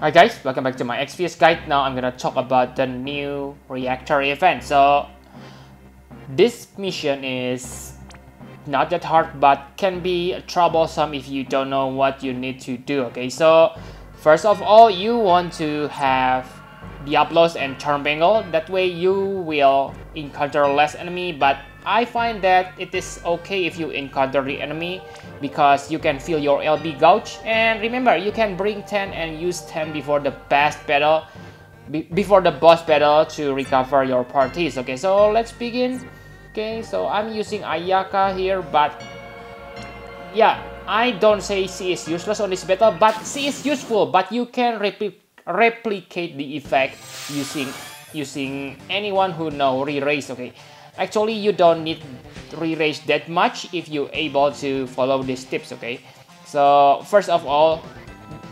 Hi guys, welcome back to my Exvius guide. Now I'm gonna talk about the new reactor event. So this mission is not that hard, but can be troublesome if you don't know what you need to do. Okay, so first of all, you want to have Diablos and Turnbangle. That way you will encounter less enemy, but I find that it is okay if you encounter the enemy because you can feel your LB gauge. And remember, you can bring 10 and use 10 before the boss battle, to recover your parties. Okay, so let's begin. Okay, so I'm using Ayaka here, but yeah, I don't say she is useless on this battle, but she is useful. But you can replicate the effect using anyone who know re-raise. Okay, actually you don't need re-raise that much if you're able to follow these tips. Okay, so first of all,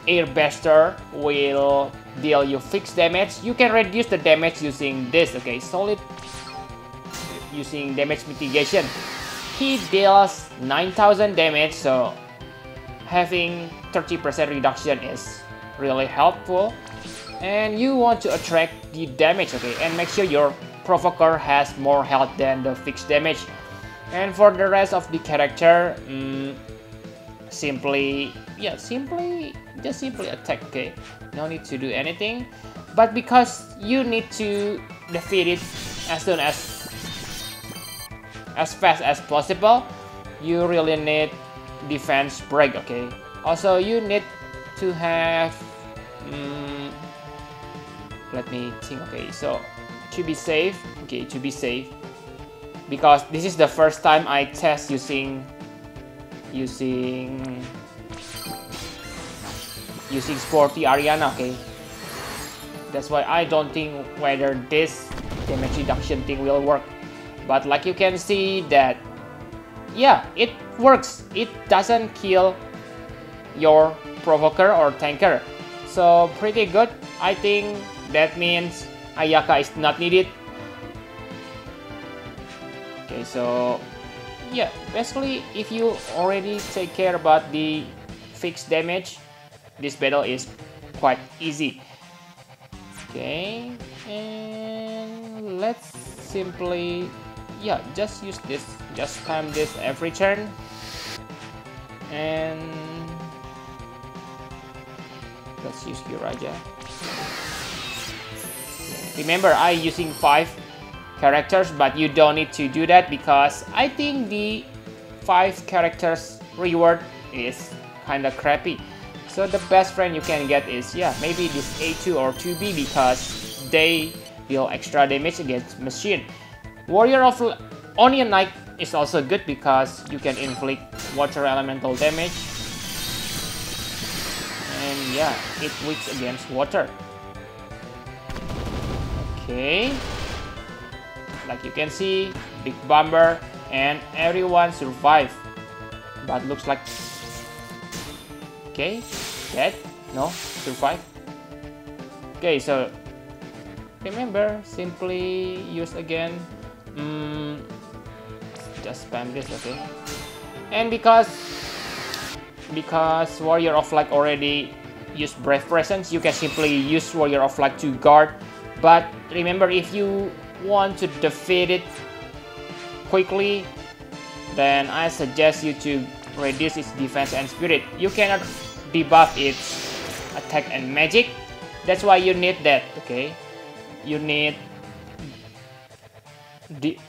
Airbuster will deal you fixed damage. You can reduce the damage using this. Okay, solid using damage mitigation. He deals 9,000 damage, so having 30% reduction is really helpful. And you want to attract the damage, okay, and make sure your provoker has more health than the fixed damage. And for the rest of the character, simply attack. Okay, no need to do anything, but because you need to defeat it as fast as possible, you really need defense break. Okay, also you need to have let me think. Okay, so to be safe, because this is the first time I test using Sporty Ariana. Okay, that's why I don't think whether this damage reduction thing will work, but like you can see that yeah, it works. It doesn't kill your provoker or tanker, so pretty good. I think that means Ayaka is not needed. Okay, so yeah, basically if you already take care about the fixed damage, this battle is quite easy. Okay, and let's simply just use this, just spam this every turn. And let's use Kiraja. Remember, I'm using 5 characters, but you don't need to do that because I think the 5 characters reward is kinda crappy. So the best friend you can get is maybe this A2 or 2B because they deal extra damage against machine. Warrior of Onion Knight is also good because you can inflict water elemental damage, and it weaks against water. Okay, like you can see, Big Bomber and everyone survive, but looks like dead. No, survive. Okay, so remember, simply use again. Just spam this. Okay, and because Warrior of Light already used Brave Presence, you can simply use Warrior of Light to guard. But remember, if you want to defeat it quickly, then I suggest you to reduce its defense and spirit. You cannot debuff its attack and magic. That's why you need that. Okay, you need you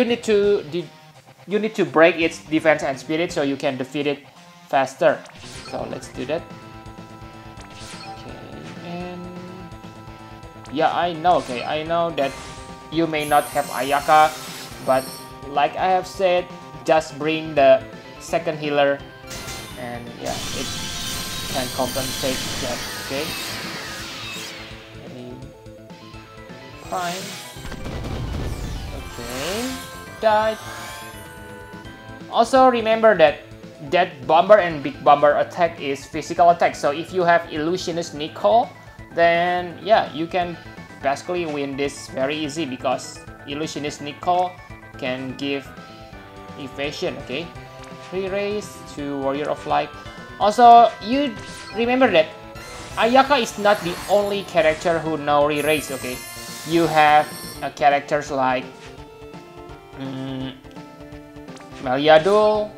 need to break its defense and spirit so you can defeat it faster. So let's do that. I know that you may not have Ayaka, but like I have said, just bring the second healer and it can compensate that. Okay, Prime. Okay, died. Also remember that Bomber and Big Bomber attack is physical attack, so if you have Illusionist Nicole, then you can basically win this very easy because Illusionist Nicole can give evasion. Okay, re-raise to Warrior of Light. Also, you remember that Ayaka is not the only character who now re-raise, okay? You have characters like Meliadul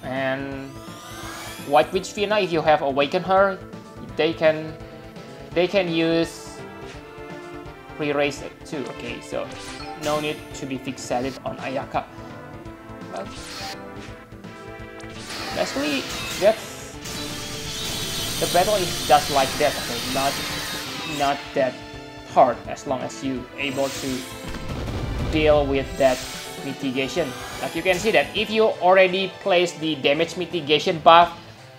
and White Witch Fina. If you have awakened her, they can use re-raise it too, okay? So no need to be fixated on Ayaka. But basically, the battle is just like that, okay? Not that hard as long as you able to deal with that mitigation. Like you can see that if you already place the damage mitigation buff,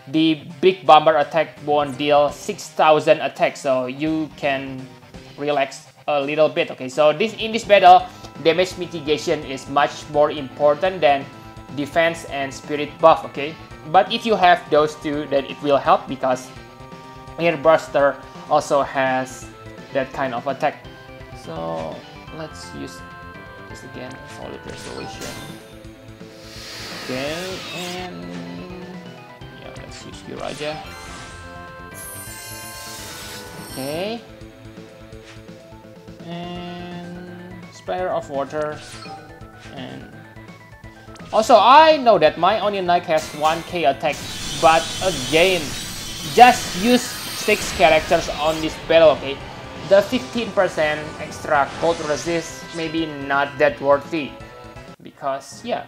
the big bomber attack won't deal 6,000 attacks, so you can relax a little bit, okay? So in this battle, damage mitigation is much more important than defense and spirit buff, okay? But if you have those two, then it will help because Airburster also has that kind of attack. So let's use this again, solid restoration. Okay, and yeah, let's use Uraja. Okay, and Sprayer of Water. And also, I know that my Onion Knight has 1k attack, but again, just use 6 characters on this battle, okay? The 15% extra cold resist maybe not that worthy, because yeah,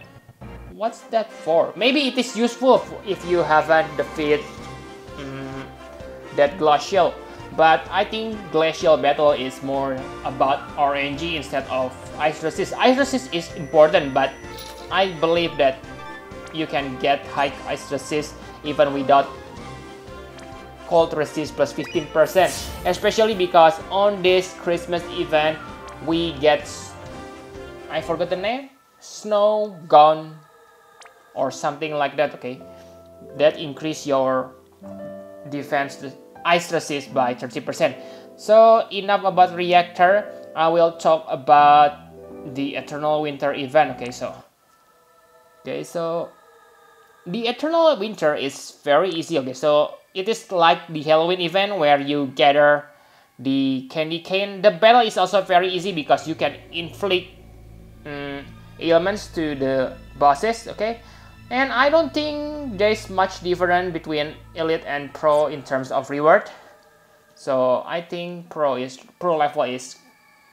what's that for? Maybe it is useful if you haven't defeated that Glacial, but I think Glacial battle is more about RNG instead of Ice Resist. Ice Resist is important, but I believe that you can get high Ice Resist even without Cold Resist plus 15%, especially because on this Christmas event we get, I forgot the name, Snow Gun or something like that, okay? That increase your defense Ice Resist by 30%. So enough about Reactor, I will talk about the Eternal Winter event, okay? So the Eternal Winter is very easy, okay? So it is like the Halloween event where you gather the candy cane. The battle is also very easy because you can inflict ailments to the bosses, okay? And I don't think there's much difference between Elite and Pro in terms of reward. So I think Pro level is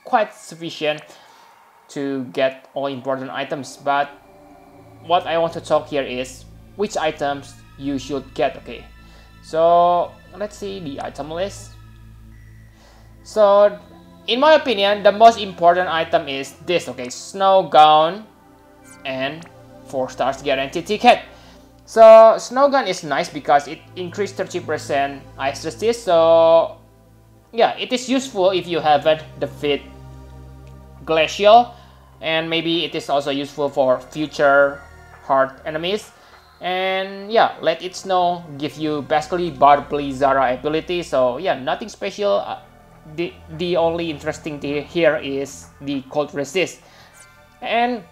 quite sufficient to get all important items. But what I want to talk here is which items you should get, okay? So let's see the item list. So in my opinion, the most important item is this, okay? Snow Gown and 4 stars guarantee ticket. So Snow Gun is nice because it increased 30% ice resist. So yeah, it is useful if you haven't defeated Glacial, and maybe it is also useful for future hard enemies. And yeah, Let It Snow give you basically Barbly Zara ability. So yeah, nothing special. The only interesting thing here is the cold resist. And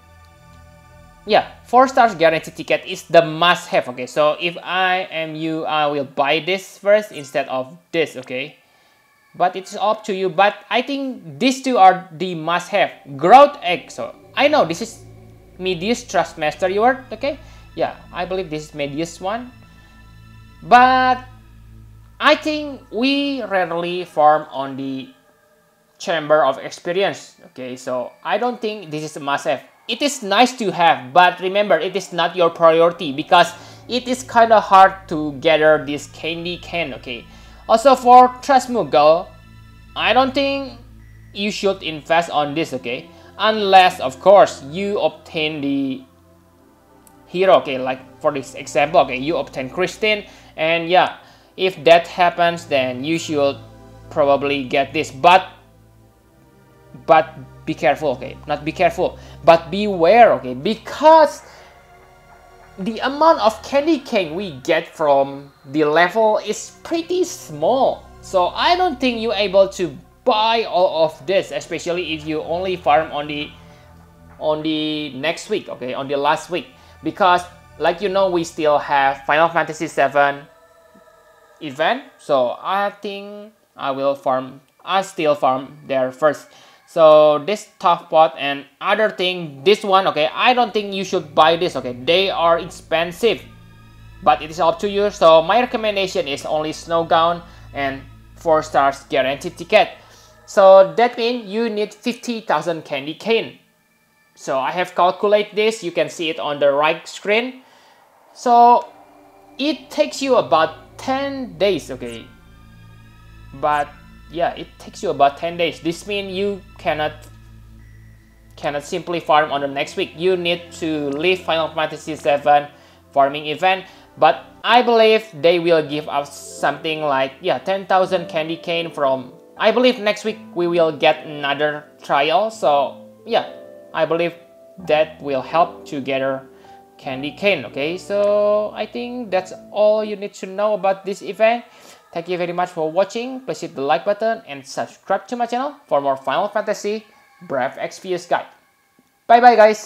yeah, 4 stars guarantee ticket is the must have, okay? So if I am you, I will buy this first instead of this, okay? But it's up to you. But I think these two are the must have. Growth Egg. So I know this is Medius Trust Master reward, okay? Yeah, I believe this is Medius one. But I think we rarely farm on the Chamber of Experience, okay? So I don't think this is a must have. It is nice to have, but remember, it is not your priority because it is kind of hard to gather this candy cane, okay? Also for Trust Moogle, I don't think you should invest on this, okay? Unless, of course, you obtain the hero, okay? Like for this example, okay, you obtain Christine, and yeah, if that happens, then you should probably get this. But be careful, okay? Not be careful, but beware, okay? Because the amount of candy cane we get from the level is pretty small. So I don't think you're able to buy all of this, especially if you only farm on the next week, okay? On the last week. Because like you know, we still have Final Fantasy VII event. So I think I still farm there first. So this tough pot and other thing, this one, okay, I don't think you should buy this, okay, they are expensive, but it is up to you. So my recommendation is only snow gown and 4 stars guaranteed ticket. So that means you need 50,000 candy cane. So I have calculated this, you can see it on the right screen. So it takes you about 10 days, okay, but yeah, it takes you about 10 days. This means you cannot simply farm on the next week. You need to leave Final Fantasy VII farming event, but I believe they will give us something like, yeah, 10,000 candy cane from, I believe next week we will get another trial. So yeah, I believe that will help to gather candy cane. Okay, so I think that's all you need to know about this event. Thank you very much for watching. Please hit the like button and subscribe to my channel for more Final Fantasy Brave Exvius guide. Bye bye guys.